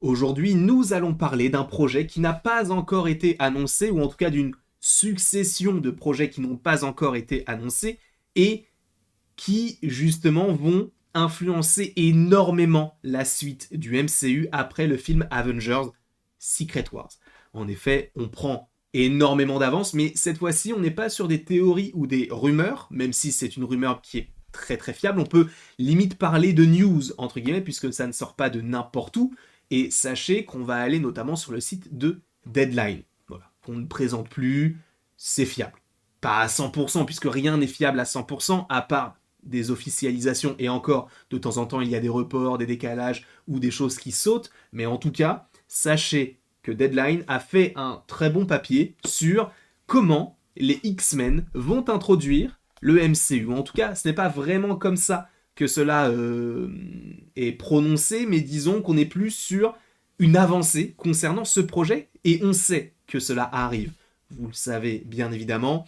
Aujourd'hui, nous allons parler d'un projet qui n'a pas encore été annoncé, ou en tout cas d'une succession de projets qui n'ont pas encore été annoncés, et qui justement vont influencer énormément la suite du MCU après le film Avengers Secret Wars. En effet, on prend énormément d'avance, mais cette fois-ci, on n'est pas sur des théories ou des rumeurs, même si c'est une rumeur qui est très très fiable, on peut limite parler de news, entre guillemets, puisque ça ne sort pas de n'importe où, et sachez qu'on va aller notamment sur le site de Deadline, voilà, qu'on ne présente plus, c'est fiable. Pas à 100%, puisque rien n'est fiable à 100%, à part des officialisations, et encore, de temps en temps, il y a des reports, des décalages, ou des choses qui sautent, mais en tout cas, sachez que Deadline a fait un très bon papier sur comment les X-Men vont introduire le MCU. En tout cas, ce n'est pas vraiment comme ça que cela est prononcé, mais disons qu'on est plus sur une avancée concernant ce projet, et on sait que cela arrive. Vous le savez bien évidemment,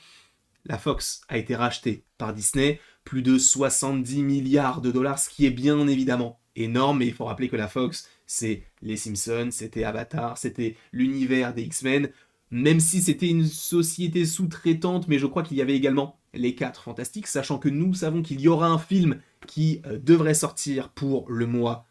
la Fox a été rachetée par Disney, plus de 70 milliards de dollars, ce qui est bien évidemment énorme, mais il faut rappeler que la Fox, c'est les Simpsons, c'était Avatar, c'était l'univers des X-Men, même si c'était une société sous-traitante, mais je crois qu'il y avait également les 4 Fantastiques, sachant que nous savons qu'il y aura un film qui devrait sortir pour le mois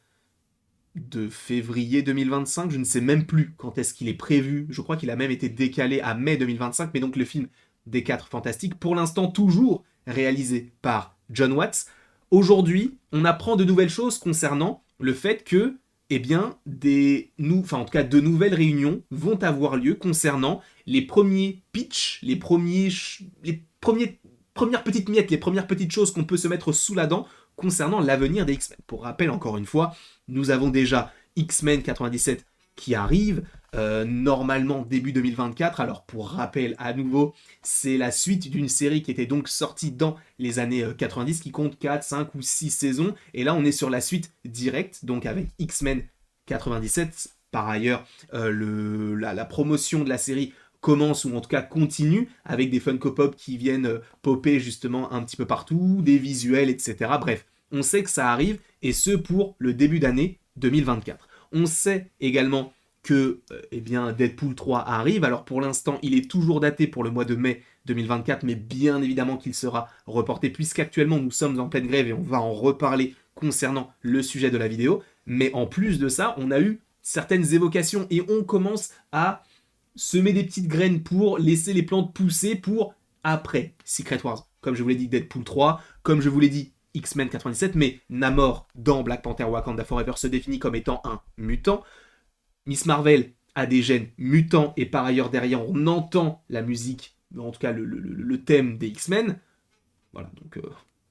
de février 2025, je ne sais même plus quand est-ce qu'il est prévu, je crois qu'il a même été décalé à mai 2025, mais donc le film des 4 Fantastiques, pour l'instant toujours réalisé par John Watts. Aujourd'hui, on apprend de nouvelles choses concernant le fait que, eh bien, en tout cas, de nouvelles réunions vont avoir lieu concernant les premiers pitchs, premières petites miettes, les premières petites choses qu'on peut se mettre sous la dent concernant l'avenir des X-Men. Pour rappel, encore une fois, nous avons déjà X-Men 97 qui arrive, normalement début 2024. Alors pour rappel à nouveau, c'est la suite d'une série qui était donc sortie dans les années 90, qui compte 4, 5 ou 6 saisons. Et là on est sur la suite directe, donc avec X-Men 97. Par ailleurs, la promotion de la série commence, ou en tout cas continue, avec des Funko Pop qui viennent popper justement un petit peu partout, des visuels, etc. Bref, on sait que ça arrive, et ce pour le début d'année 2024. On sait également que Deadpool 3 arrive. Alors pour l'instant, il est toujours daté pour le mois de mai 2024, mais bien évidemment qu'il sera reporté, puisqu'actuellement nous sommes en pleine grève, et on va en reparler concernant le sujet de la vidéo. Mais en plus de ça, on a eu certaines évocations, et on commence à semer des petites graines pour laisser les plantes pousser pour après Secret Wars. Comme je vous l'ai dit, Deadpool 3, comme je vous l'ai dit, X-Men 97, mais Namor dans Black Panther Wakanda Forever se définit comme étant un mutant. Miss Marvel a des gènes mutants, et par ailleurs derrière on entend la musique, en tout cas le thème des X-Men. Voilà, donc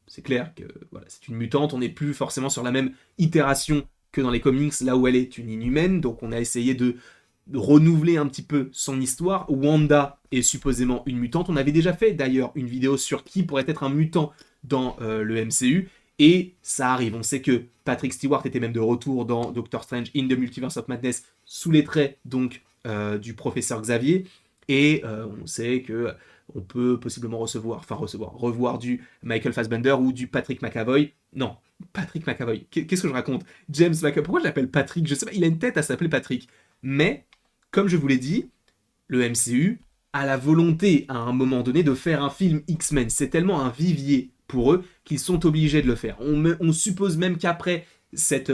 c'est clair que voilà, c'est une mutante, on n'est plus forcément sur la même itération que dans les comics, là où elle est une inhumaine, donc on a essayé de renouveler un petit peu son histoire. Wanda est supposément une mutante. On avait déjà fait d'ailleurs une vidéo sur qui pourrait être un mutant dans le MCU. Et ça arrive. On sait que Patrick Stewart était même de retour dans Doctor Strange in the Multiverse of Madness sous les traits donc du professeur Xavier. Et on sait que on peut possiblement revoir du Michael Fassbender ou du Patrick McAvoy. Non, Patrick McAvoy. Qu'est-ce que je raconte? James McAvoy. Pourquoi je l'appelle Patrick? Je sais pas. Il a une tête à s'appeler Patrick. Mais comme je vous l'ai dit, le MCU a la volonté à un moment donné de faire un film X-Men. C'est tellement un vivier pour eux qu'ils sont obligés de le faire. On suppose même qu'après cette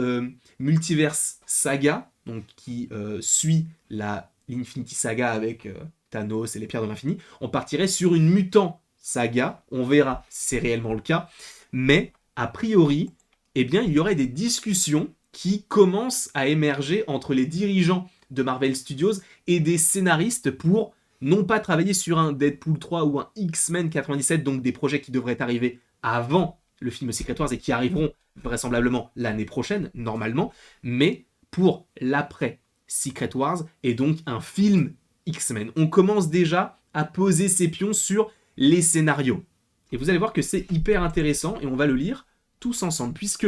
multiverse saga, donc qui suit l'Infinity Saga avec Thanos et les pierres de l'infini, on partirait sur une mutant saga. On verra si c'est réellement le cas. Mais a priori, eh bien, il y aurait des discussions qui commencent à émerger entre les dirigeants de Marvel Studios et des scénaristes pour non pas travailler sur un Deadpool 3 ou un X-Men 97, donc des projets qui devraient arriver avant le film Secret Wars et qui arriveront vraisemblablement l'année prochaine, normalement, mais pour l'après Secret Wars et donc un film X-Men. On commence déjà à poser ses pions sur les scénarios. Et vous allez voir que c'est hyper intéressant, et on va le lire tous ensemble, puisque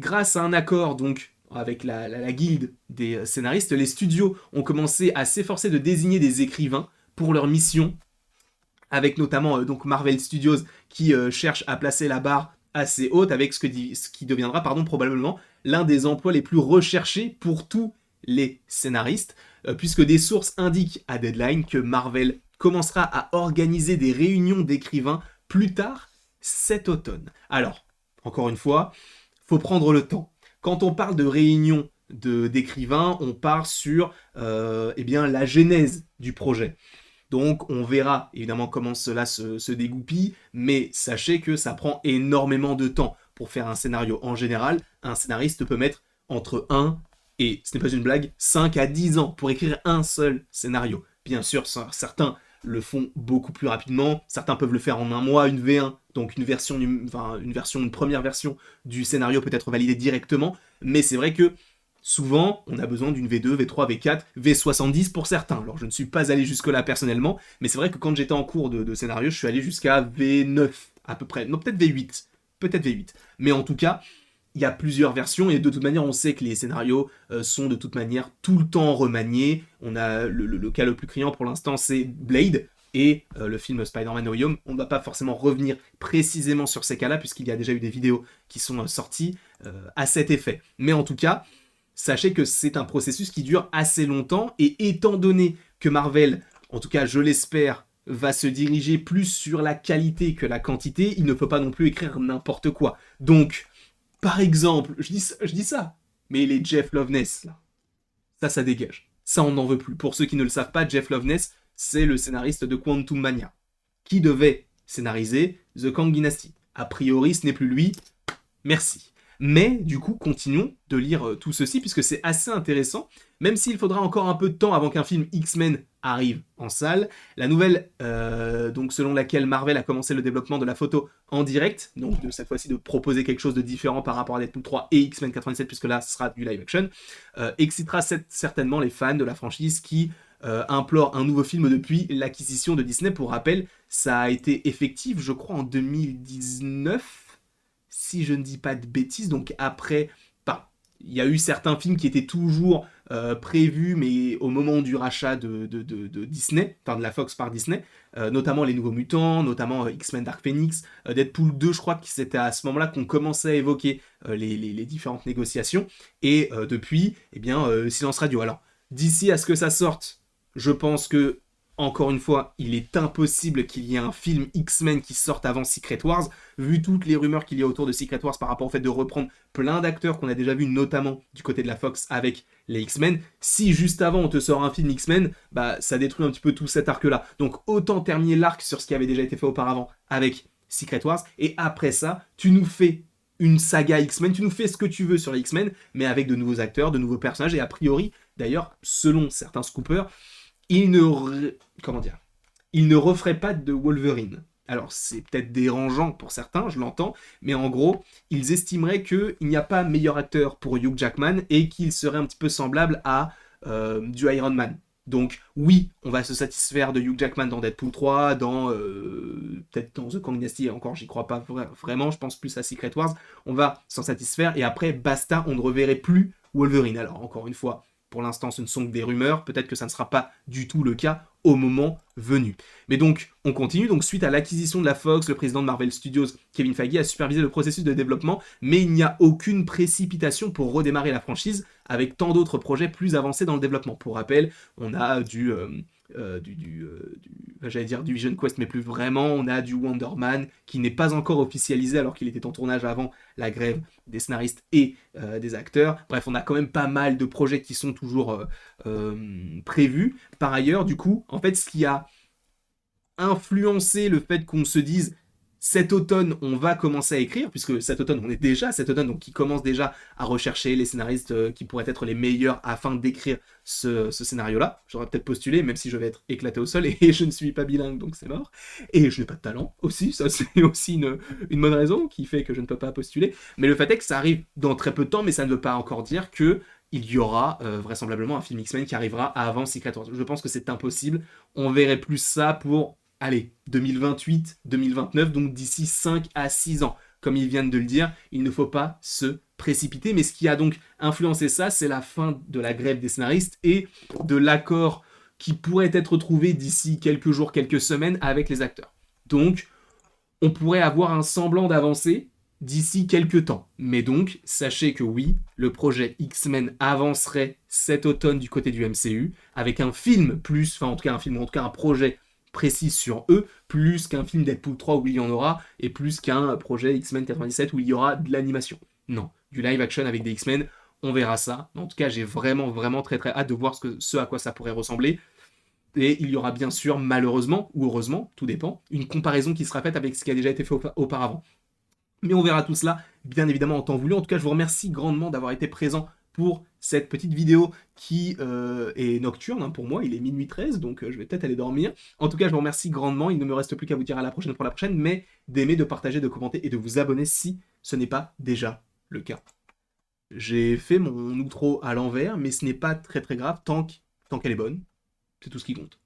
grâce à un accord donc avec la guilde des scénaristes, les studios ont commencé à s'efforcer de désigner des écrivains pour leur mission, avec notamment donc Marvel Studios qui cherche à placer la barre assez haute avec ce qui deviendra probablement l'un des emplois les plus recherchés pour tous les scénaristes, puisque des sources indiquent à Deadline que Marvel commencera à organiser des réunions d'écrivains plus tard cet automne. Alors, encore une fois, faut prendre le temps. Quand on parle de réunions d'écrivains, on part sur eh bien, la genèse du projet. Donc on verra évidemment comment cela se dégoupille, mais sachez que ça prend énormément de temps pour faire un scénario. En général, un scénariste peut mettre entre 1 et, ce n'est pas une blague, 5 à 10 ans pour écrire un seul scénario. Bien sûr, certains le font beaucoup plus rapidement, certains peuvent le faire en un mois, une V1, donc une première version du scénario peut être validée directement, mais c'est vrai que souvent, on a besoin d'une V2, V3, V4, V70 pour certains. Alors, je ne suis pas allé jusque-là personnellement, mais c'est vrai que quand j'étais en cours de scénario, je suis allé jusqu'à V9, à peu près. Non, peut-être V8. Peut-être V8. Mais en tout cas, il y a plusieurs versions, et de toute manière, on sait que les scénarios sont de toute manière tout le temps remaniés. On a le cas le plus criant pour l'instant, c'est Blade, et le film Spider-Man No Way Home. On ne va pas forcément revenir précisément sur ces cas-là, puisqu'il y a déjà eu des vidéos qui sont sorties à cet effet. Mais en tout cas, sachez que c'est un processus qui dure assez longtemps, et étant donné que Marvel, en tout cas je l'espère, va se diriger plus sur la qualité que la quantité, il ne peut pas non plus écrire n'importe quoi. Donc, par exemple, je dis ça, mais les Jeff Loveness, là, ça dégage. Ça, on n'en veut plus. Pour ceux qui ne le savent pas, Jeff Loveness, c'est le scénariste de Quantum Mania, qui devait scénariser The Kang Dynasty. A priori, ce n'est plus lui. Merci. Mais du coup, continuons de lire tout ceci, puisque c'est assez intéressant, même s'il faudra encore un peu de temps avant qu'un film X-Men arrive en salle. La nouvelle, donc selon laquelle Marvel a commencé le développement de la photo en direct, donc de cette fois-ci de proposer quelque chose de différent par rapport à Deadpool 3 et X-Men 97, puisque là, ce sera du live action, excitera certainement les fans de la franchise qui implorent un nouveau film depuis l'acquisition de Disney. Pour rappel, ça a été effectif, je crois, en 2019, si je ne dis pas de bêtises, donc après, il y a eu certains films qui étaient toujours prévus, mais au moment du rachat de Disney, enfin de la Fox par Disney, notamment les Nouveaux Mutants, notamment X-Men Dark Phoenix, Deadpool 2, je crois que c'était à ce moment-là qu'on commençait à évoquer les différentes négociations, et depuis, eh bien, silence radio. Alors, d'ici à ce que ça sorte, je pense que, encore une fois, il est impossible qu'il y ait un film X-Men qui sorte avant Secret Wars, vu toutes les rumeurs qu'il y a autour de Secret Wars par rapport au fait de reprendre plein d'acteurs qu'on a déjà vus, notamment du côté de la Fox avec les X-Men. Si juste avant on te sort un film X-Men, bah ça détruit un petit peu tout cet arc-là. Donc autant terminer l'arc sur ce qui avait déjà été fait auparavant avec Secret Wars, et après ça, tu nous fais une saga X-Men, tu nous fais ce que tu veux sur les X-Men, mais avec de nouveaux acteurs, de nouveaux personnages, et a priori, d'ailleurs, selon certains scoopers, il ne referait pas de Wolverine. Alors, c'est peut-être dérangeant pour certains, je l'entends, mais en gros, ils estimeraient qu'il n'y a pas meilleur acteur pour Hugh Jackman et qu'il serait un petit peu semblable à du Iron Man. Donc, oui, on va se satisfaire de Hugh Jackman dans Deadpool 3, peut-être dans The Kang Dynasty, encore, j'y crois pas vraiment, je pense plus à Secret Wars. On va s'en satisfaire, et après, basta, on ne reverrait plus Wolverine. Alors, encore une fois, pour l'instant, ce ne sont que des rumeurs. Peut-être que ça ne sera pas du tout le cas au moment venu. Mais donc, on continue. Donc, suite à l'acquisition de la Fox, le président de Marvel Studios, Kevin Feige, a supervisé le processus de développement, mais il n'y a aucune précipitation pour redémarrer la franchise avec tant d'autres projets plus avancés dans le développement. Pour rappel, on a du Vision Quest, mais plus vraiment. On a du Wonder Man qui n'est pas encore officialisé alors qu'il était en tournage avant la grève des scénaristes et des acteurs. Bref, on a quand même pas mal de projets qui sont toujours prévus. Par ailleurs, du coup, en fait, ce qui a influencé le fait qu'on se dise cet automne, on va commencer à écrire, puisque cet automne, on est déjà à cet automne, donc qui commence déjà à rechercher les scénaristes qui pourraient être les meilleurs afin d'écrire ce scénario-là. J'aurais peut-être postulé, même si je vais être éclaté au sol, et je ne suis pas bilingue, donc c'est mort. Et je n'ai pas de talent aussi, ça c'est aussi une bonne raison qui fait que je ne peux pas postuler. Mais le fait est que ça arrive dans très peu de temps, mais ça ne veut pas encore dire que il y aura vraisemblablement un film X-Men qui arrivera avant Secret Wars. Je pense que c'est impossible. On verrait plus ça pour, allez, 2028, 2029, donc d'ici 5 à 6 ans. Comme ils viennent de le dire, il ne faut pas se précipiter. Mais ce qui a donc influencé ça, c'est la fin de la grève des scénaristes et de l'accord qui pourrait être trouvé d'ici quelques jours, quelques semaines avec les acteurs. Donc, on pourrait avoir un semblant d'avancée, d'ici quelques temps. Mais donc, sachez que oui, le projet X-Men avancerait cet automne du côté du MCU, avec un film plus, enfin en tout cas un film, en tout cas un projet précis sur eux, plus qu'un film Deadpool 3 où il y en aura, et plus qu'un projet X-Men 97 où il y aura de l'animation. Non, du live action avec des X-Men, on verra ça. En tout cas, j'ai vraiment très hâte de voir ce à quoi ça pourrait ressembler. Et il y aura bien sûr, malheureusement, ou heureusement, tout dépend, une comparaison qui sera faite avec ce qui a déjà été fait auparavant. Mais on verra tout cela, bien évidemment, en temps voulu. En tout cas, je vous remercie grandement d'avoir été présent pour cette petite vidéo qui est nocturne hein, pour moi. Il est minuit 13, donc je vais peut-être aller dormir. En tout cas, je vous remercie grandement. Il ne me reste plus qu'à vous dire à la prochaine pour la prochaine, mais d'aimer, de partager, de commenter et de vous abonner si ce n'est pas déjà le cas. J'ai fait mon outro à l'envers, mais ce n'est pas très grave tant qu'elle est bonne. C'est tout ce qui compte.